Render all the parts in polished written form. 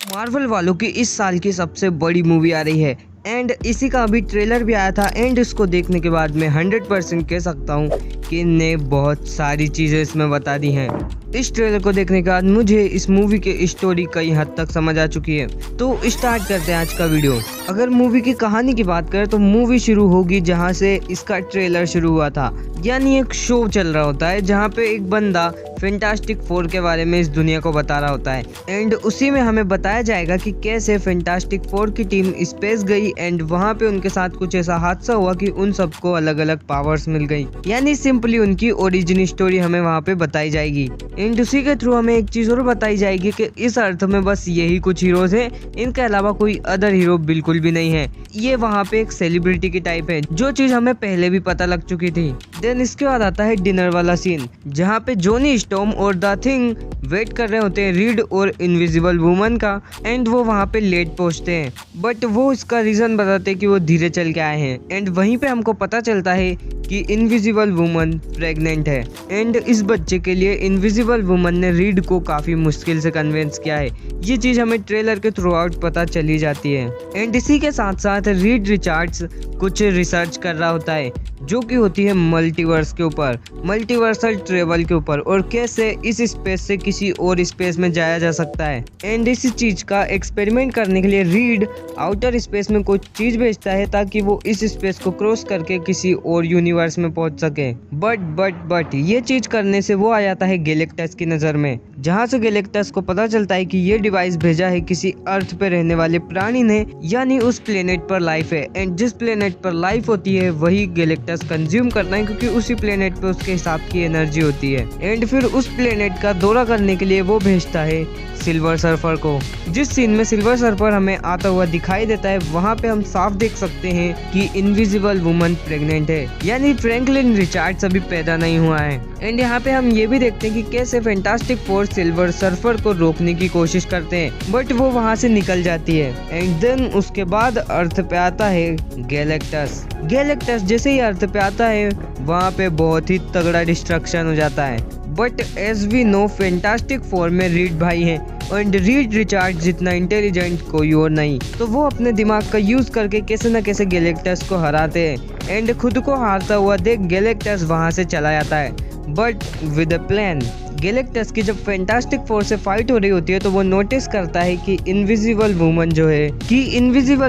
Marvel वालों की इस साल की सबसे बड़ी मूवी आ रही है एंड इसी का अभी ट्रेलर भी आया था एंड इसको देखने के बाद मैं 100% कह सकता हूँ कि इनने बहुत सारी चीज़ें इसमें बता दी हैं। इस ट्रेलर को देखने के बाद मुझे इस मूवी की स्टोरी कई हद तक समझ आ चुकी है। तो स्टार्ट करते हैं आज का वीडियो। अगर मूवी की कहानी की बात करें तो मूवी शुरू होगी जहां से इसका ट्रेलर शुरू हुआ था, यानी एक शो चल रहा होता है जहां पे एक बंदा फैंटास्टिक फोर के बारे में इस दुनिया को बता रहा होता है एंड उसी में हमें बताया जाएगा कि कैसे फैंटास्टिक फोर की टीम स्पेस गई एंड वहां पे उनके साथ कुछ ऐसा हादसा हुआ कि उन सबको अलग अलग पावर्स मिल गई, यानी सिंपली उनकी ओरिजिन स्टोरी हमें वहां पे बताई जाएगी एंड उसी के थ्रू हमें एक चीज और बताई जाएगी कि इस अर्थ में बस यही कुछ हीरोज हैं, इनके अलावा कोई अदर हीरो बिल्कुल भी नहीं है। ये वहाँ पे एक सेलिब्रिटी की टाइप है, जो चीज हमें पहले भी पता लग चुकी थी। देन इसके बाद आता है डिनर वाला सीन जहाँ पे जोनी स्टॉर्म और द थिंग वेट कर रहे होते हैं रीड और इनविजिबल वुमन का एंड वो वहाँ पे लेट पहुँचते हैं, बट वो इसका रीजन बताते हैं कि वो धीरे चल के आए हैं एंड वहीं पे हमको पता चलता है कि इनविजिबल वुमन प्रेग्नेंट है एंड इस बच्चे के लिए इनविजिबल वुमन ने रीड को काफी मुश्किल से कन्विंस किया है। ये चीज हमें ट्रेलर के थ्रू आउट पता चली जाती है एंड इसी के साथ साथ रीड रिचार्ड्स कुछ रिसर्च कर रहा होता है जो कि होती है मल्टीवर्स के ऊपर, मल्टीवर्सल ट्रेवल के ऊपर और कैसे इस स्पेस से किसी और स्पेस में जाया जा सकता है एंड इस चीज का एक्सपेरिमेंट करने के लिए रीड आउटर स्पेस में कुछ चीज भेजता है ताकि वो इस स्पेस को क्रॉस करके किसी और यूनिवर्स में पहुंच सके। बट ये चीज करने से वो आ जाता है गैलेक्टस की नजर में, जहां से गैलेक्टस को पता चलता है कि ये डिवाइस भेजा है किसी अर्थ पे रहने वाले प्राणी ने, यानी उस प्लेनेट पर लाइफ है एंड जिस प्लेनेट पर लाइफ होती है वही गैलेक्टस कंज्यूम करना है क्योंकि उसी प्लेनेट पे उसके हिसाब की एनर्जी होती है एंड फिर उस प्लेनेट का दौरा करने के लिए वो भेजता है सिल्वर सर्फर को। जिस सीन में सिल्वर सर्फर हमें आता हुआ दिखाई देता है वहाँ पे हम साफ देख सकते हैं कि इनविजिबल वुमन प्रेग्नेंट है, यानी फ्रैंकलिन रिचार्ड्स अभी पैदा नहीं हुआ है एंड यहाँ पे हम ये भी देखते हैं कि कैसे फैंटास्टिक फोर सिल्वर सर्फर को रोकने की कोशिश करते हैं बट वो वहाँ से निकल जाती है एंड देन उसके बाद अर्थ पे आता है गैलेक्टस जैसे ही अर्थ पे आता है वहाँ पे बहुत ही तगड़ा डिस्ट्रक्शन हो जाता है, but as we know fantastic four में रीड भाई हैं एंड रीड रिचार्ड जितना इंटेलिजेंट कोई और नहीं, तो वो अपने दिमाग का यूज करके कैसे न कैसे गैलेक्टस को हराते हैं एंड खुद को हारता हुआ देख गैलेक्टस वहां से चला जाता है but with a plan. Galactus की जब फैंटास्टिक फोर से फाइट हो रही होती है तो वो नोटिस करता है कि इनविजिबल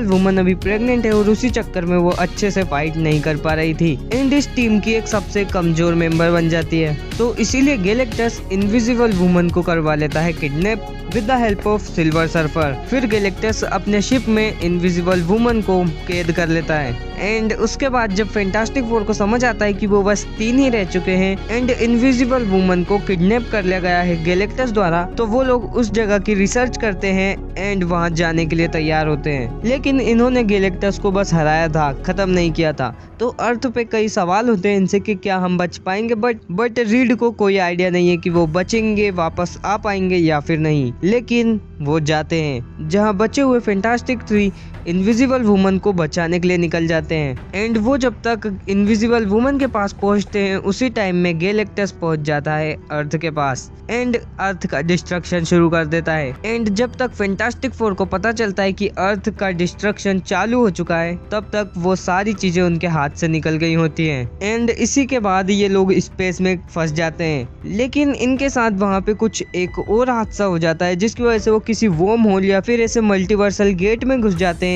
वुमन अभी प्रेग्नेंट है और उसी चक्कर में वो अच्छे से फाइट नहीं कर पा रही थी एंड इस टीम की एक सबसे कमजोर मेंबर बन जाती है, तो इसीलिए गैलेक्टस इनविजिबल वुमन को करवा लेता है kidnap with the help of silver surfer. फिर गैलेक्टस अपने शिप में इनविजिबल वुमन को कैद कर लेता है एंड उसके बाद जब फैंटास्टिक फोर को समझ आता है कि वो बस 3 ही रह चुके हैं एंड इनविजिबल वुमन को किडनैप कर लिया गया है गैलेक्टस द्वारा, तो वो लोग उस जगह की रिसर्च करते हैं एंड वहां जाने के लिए तैयार होते हैं। लेकिन इन्होंने गैलेक्टस को बस हराया था, खत्म नहीं किया था, तो अर्थ पे कई सवाल होते हैं इनसे कि क्या हम बच पाएंगे, बट रीड को कोई आइडिया नहीं है कि वो बचेंगे, वापस आ पाएंगे या फिर नहीं। लेकिन वो जाते हैं जहां बचे हुए फैंटास्टिक 3 इनविजिबल वुमन को बचाने के लिए निकल जाते हैं एंड वो जब तक इनविजिबल वुमन के पास पहुंचते हैं उसी टाइम में गैलेक्टस पहुंच जाता है अर्थ के पास एंड अर्थ का डिस्ट्रक्शन शुरू कर देता है एंड जब तक फैंटास्टिक फोर को पता चलता है कि अर्थ का डिस्ट्रक्शन चालू हो चुका है तब तक वो सारी चीजें उनके हाथ से निकल गई होती हैं एंड इसी के बाद ये लोग स्पेस में फंस जाते हैं। लेकिन इनके साथ वहाँ पे कुछ एक और हादसा हो जाता है जिसकी वजह से वो किसी वर्म होल या फिर ऐसे मल्टीवर्सल गेट में घुस जाते हैं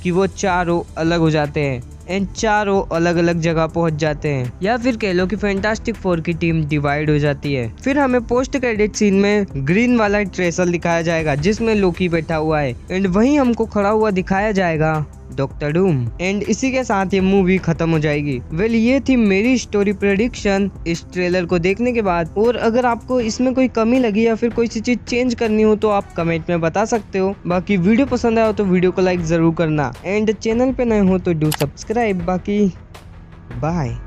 कि वो चारों अलग हो जाते हैं एंड चारों अलग अलग जगह पहुंच जाते हैं, या फिर कह लो कि फैंटास्टिक फोर की टीम डिवाइड हो जाती है। फिर हमें पोस्ट क्रेडिट सीन में ग्रीन वाला ट्रेसर दिखाया जाएगा जिसमें लोकी बैठा हुआ है एंड वहीं हमको खड़ा हुआ दिखाया जाएगा डॉक्टर डूम एंड इसी के साथ ये मूवी खत्म हो जाएगी। वेल ये थी मेरी स्टोरी प्रेडिक्शन इस ट्रेलर को देखने के बाद, और अगर आपको इसमें कोई कमी लगी या फिर कोई सी चीज चेंज करनी हो तो आप कमेंट में बता सकते हो। बाकी वीडियो पसंद आया हो तो वीडियो को लाइक जरूर करना एंड चैनल पे नए हो तो डू सब्सक्राइब। बाकी बाय।